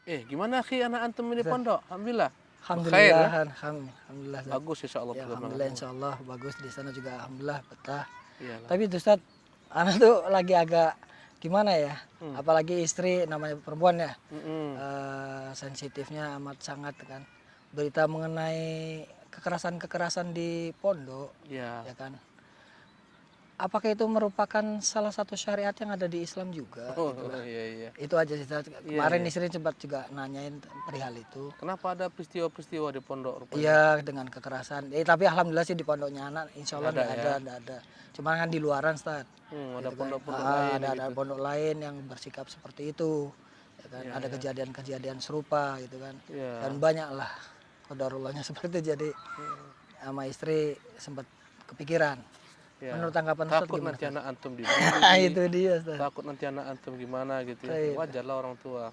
Gimana akhi anak antum di pondok? Alhamdulillah. Khair Alhamdulillah, ya? alhamdulillah. Bagus insyaallah Ya alhamdulillah, perkembangannya. insya Allah bagus di sana juga, alhamdulillah betah. Iyalah. Tapi itu Ustaz, anak tuh lagi agak gimana ya? Hmm. Apalagi istri namanya perempuan ya, Mm-mm. sensitifnya amat sangat kan. Berita mengenai kekerasan-kekerasan di pondok, Ya. ya kan? Apakah itu merupakan salah satu syariat yang ada di Islam juga, Oh, gitulah. iya iya. Itu aja sih. Ustaz. Iya Kemarin iya. istri sempat juga nanyain perihal itu. Kenapa ada peristiwa-peristiwa di pondok rupanya? Iya, dengan kekerasan. Tapi alhamdulillah sih di pondoknya anak, insya Nggak Allah ada ya? enggak ada. Cuma kan di luaran, Ustaz. Ada Gitu kan. pondok-pondok lain Ada gitu. pondok lain yang bersikap seperti itu. Ya kan, Iya ada ya. kejadian-kejadian serupa gitu kan. Iya. Dan banyak lah qadarullahnya seperti itu. Jadi sama istri sempat kepikiran. Ya. Menurut tanggapan Ustaz Takut gimana, nanti Ustaz? anak antum dibully. Itu dia, Ustaz. Takut nanti anak antum gimana gitu ya. Baik. Wajarlah orang tua.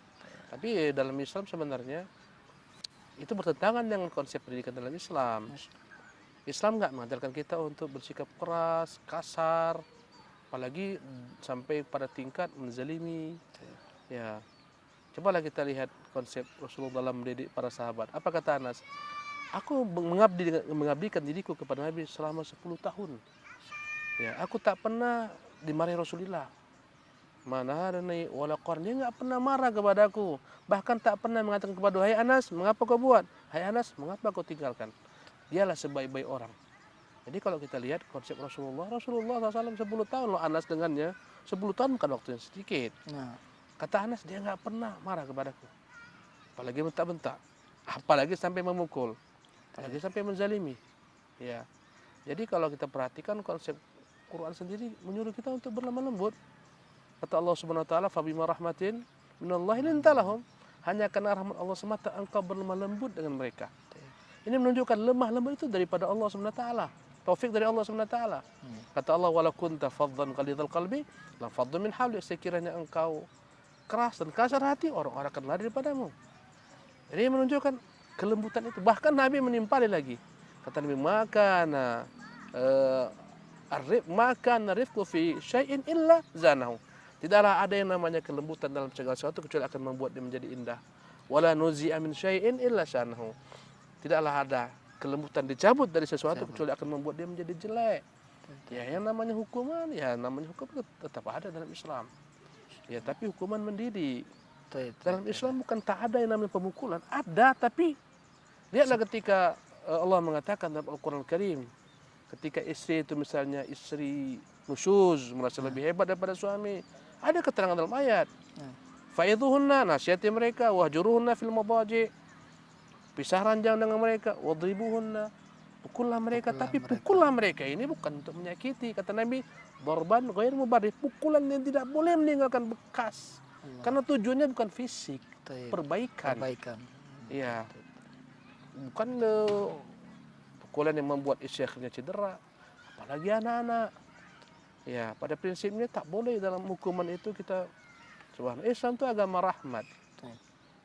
Tapi dalam Islam sebenarnya itu bertentangan dengan konsep pendidikan dalam Islam. Islam nggak mengajarkan kita untuk bersikap keras, kasar, apalagi sampai pada tingkat menzalimi. Ya, cobalah kita lihat konsep Rasulullah dalam mendidik para sahabat. Apa kata Anas? Aku mengabdikan diriku kepada Nabi selama 10 tahun. Ya, aku tak pernah dimarahi Rasulullah. Mana harani wala qarn, dia nggak pernah marah kepadaku. Bahkan tak pernah mengatakan kepada, hai Anas, mengapa kau buat? Hai Anas, mengapa kau tinggalkan? Dialah sebaik-baik orang. Jadi kalau kita lihat konsep Rasulullah SAW 10 tahun loh Anas dengannya. 10 tahun bukan waktu yang sedikit. Nah, Kata Anas, dia nggak pernah marah kepadaku. Apalagi bentak-bentak. Apalagi sampai memukul. Apalagi sampai menzalimi. Ya. Jadi kalau kita perhatikan konsep Quran sendiri menyuruh kita untuk berlemah lembut. Kata Allah Subhanahu wa taala, "Fabima rahmatin minallahi linta lahum." Hanya karena rahmat Allah semata engkau berlemah lembut dengan mereka. Ini menunjukkan lemah lembut itu daripada Allah Subhanahu wa taala. Taufik dari Allah Subhanahu wa taala. Kata Allah, "Wala kunta faddan qalidal qalbi, la faddu min hawlik." Sekiranya engkau keras dan kasar hati, orang-orang akan lari daripada-Mu. Jadi menunjukkan kelembutan itu. Bahkan Nabi menimpali lagi. Kata Nabi, maka narifku fi syai'in illa zanahu. Tidaklah ada yang namanya kelembutan dalam segala sesuatu kecuali akan membuat dia menjadi indah. Wala nuzi'a min syai'in illa syanahu. Tidaklah ada kelembutan dicabut dari sesuatu kecuali akan membuat dia menjadi jelek. Ya, yang namanya hukuman, ya namanya hukum tetap ada dalam Islam. Ya, tapi hukuman mendidik. Dalam Islam bukan tak ada yang namanya pemukulan. Ada, tapi lihatlah ketika Allah mengatakan dalam Al-Quran Al-Karim, ketika istri itu misalnya istri nusyuz, merasa lebih hebat daripada suami, ada keterangan dalam ayat. Fa'idhuhunna, nasihati mereka, wahjuruhunna fil madaji, pisah ranjang dengan mereka, wadribuhunna, pukullah mereka. Tapi pukullah mereka ini bukan untuk menyakiti. Kata Nabi, darban ghair mubarrih, pukulan yang tidak boleh meninggalkan bekas. Karena tujuannya bukan fisik, perbaikan. Iya. Bukan pukulan yang membuat istri akhirnya cedera, apalagi anak-anak. Ya, pada prinsipnya tak boleh dalam hukuman itu kita, subhanallah, Islam itu agama rahmat.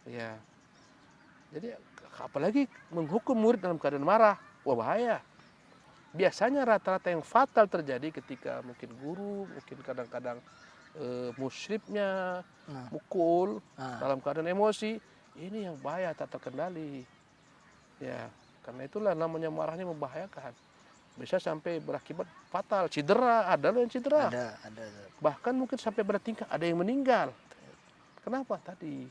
Ya. Jadi apalagi menghukum murid dalam keadaan marah, wah bahaya. Biasanya rata-rata yang fatal terjadi ketika mungkin guru, mungkin kadang-kadang musyrifnya mukul dalam keadaan emosi, ini yang bahaya, tak terkendali. Ya, karena itulah namanya marahnya membahayakan. Bisa sampai berakibat fatal, cedera, ada yang cedera. Ada. Bahkan mungkin sampai pada tingkat ada yang meninggal. Kenapa tadi?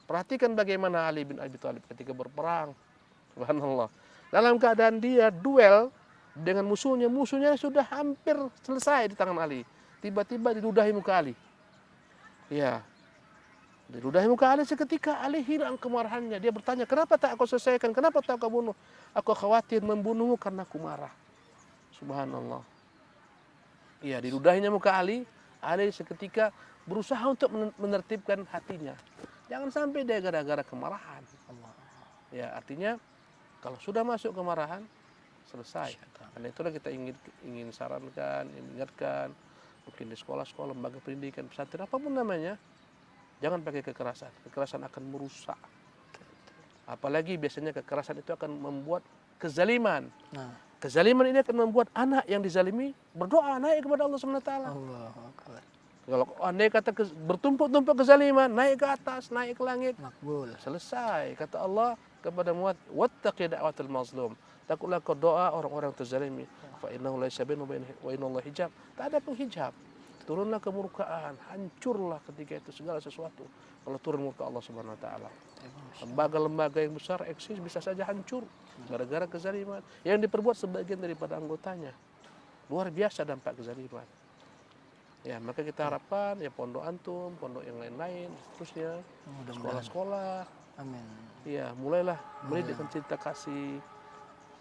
Perhatikan bagaimana Ali bin Abi Thalib ketika berperang. Subhanallah. Dalam keadaan dia duel dengan musuhnya sudah hampir selesai di tangan Ali. Tiba-tiba diludahi muka Ali. Ya. Diludahi muka Ali seketika Ali hilang kemarahannya. Dia bertanya, kenapa tak kau selesaikan? Kenapa tak kau bunuh? Aku khawatir membunuhmu karena aku marah. Subhanallah. Iya, diludahinya muka Ali. Ali seketika berusaha untuk menertibkan hatinya. Jangan sampai dia gara-gara kemarahan. Ya, artinya kalau sudah masuk kemarahan, selesai. Karena itulah kita ingin sarankan, ingatkan, mungkin di sekolah-sekolah, lembaga pendidikan, pesantren, apapun namanya, jangan pakai kekerasan. Kekerasan akan merusak. Apalagi biasanya kekerasan itu akan membuat kezaliman. Kezaliman ini akan membuat anak yang dizalimi berdoa naik kepada Allah SWT. Kalau andai kata bertumpuk-tumpuk kezaliman, naik ke atas, naik ke langit, Makbul. selesai. Kata Allah kepada Muad, wattaqi da'watul mazlum. Takutlah kau doa orang-orang terzalimi. Fa innahu laysa bainahu wa bainallahi hijab. Tak ada penghijab. Turunlah kemurkaan, hancurlah ketika itu segala sesuatu. Kalau turun murka Allah Subhanahu wa taala. Lembaga-lembaga yang besar eksis bisa saja hancur gara-gara kezaliman yang diperbuat sebagian daripada anggotanya. Luar biasa dampak kezaliman. Ya, maka kita harapkan ya pondok antum, pondok yang lain-lain, seterusnya, Mudah-mudahan. sekolah-sekolah, Amin. ya mulailah mendidik cinta kasih,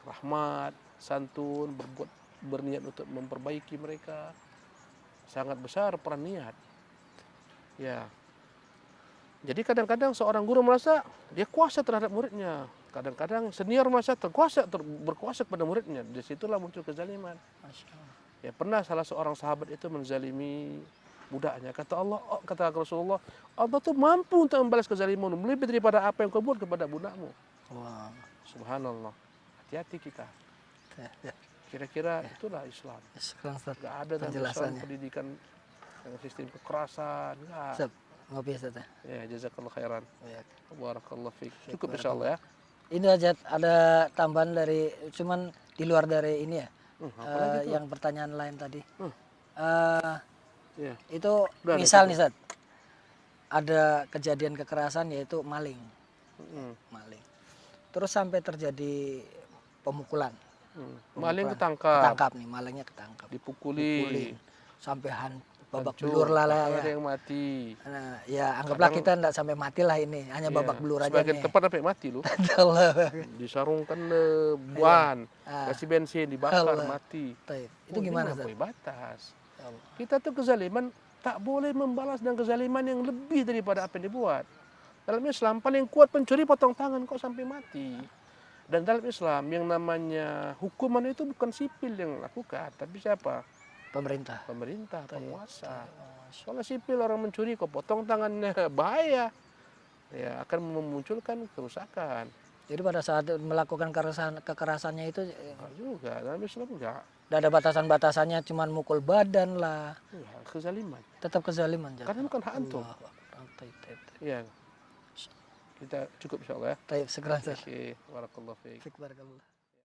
rahmat, santun, berniat untuk memperbaiki mereka. Sangat besar peran niat. Ya. Jadi kadang-kadang seorang guru merasa dia kuasa terhadap muridnya. Kadang-kadang senior merasa berkuasa kepada muridnya. Disitulah muncul kezaliman. Masya Allah. Ya, pernah salah seorang sahabat itu menzalimi budaknya. Kata Allah, kata Rasulullah, Allah tuh mampu untuk membalas kezaliman lebih daripada apa yang kau buat kepada budakmu. Wah. Subhanallah. Hati-hati kita. Ya. Kira-kira itulah Islam. Sekarang Ustaz, Gak ada dalam Islam penjelasannya. pendidikan dengan sistem kekerasan. Enggak. Ustaz, ngopi Ustaz ya. Ya, jazakallah khairan. Ya. Barakallah fiik. Cukup insyaallah ya. Ini aja ada tambahan dari cuman di luar dari ini ya. Apalagi Yang pertanyaan lain tadi. Ya. Itu Udah, misal nih Ustaz, ada kejadian kekerasan yaitu maling. Maling. Terus sampai terjadi pemukulan. Maling ketangkap, Ketangkap nih, malingnya ketangkap. dipukuli, Sampai babak hancur, belur lah bahkan ya. ada yang mati. Nah, ya anggaplah kita enggak sampai mati lah ini, hanya babak belur aja Sebagian nih. tempat sampai mati loh. Allah. Disarungkan ban, kasih bensin, dibakar, Allah. mati. Taib. Itu gimana Ustaz? Melampaui batas. Ya Allah. Kita tuh kezaliman tak boleh membalas dengan kezaliman yang lebih daripada apa yang dibuat. Dalam Islam paling kuat pencuri potong tangan kok sampai mati. Dan dalam Islam yang namanya hukuman itu bukan sipil yang lakukan, tapi siapa? Pemerintah. Pemerintah, penguasa. Kalau sipil orang mencuri kok potong tangannya, bahaya. Ya akan memunculkan kerusakan. Jadi pada saat melakukan kekerasannya itu Enggak juga, dalam Islam enggak. tidak ada batasan-batasannya, cuman mukul badan lah. Ya, kezaliman. Tetap kezaliman. Karena bukan hak antum. Taib. Ya. Kita cukup insyaallah ya. Taib, segera Ustaz. Oke, barakallahu fiik. Barakallah.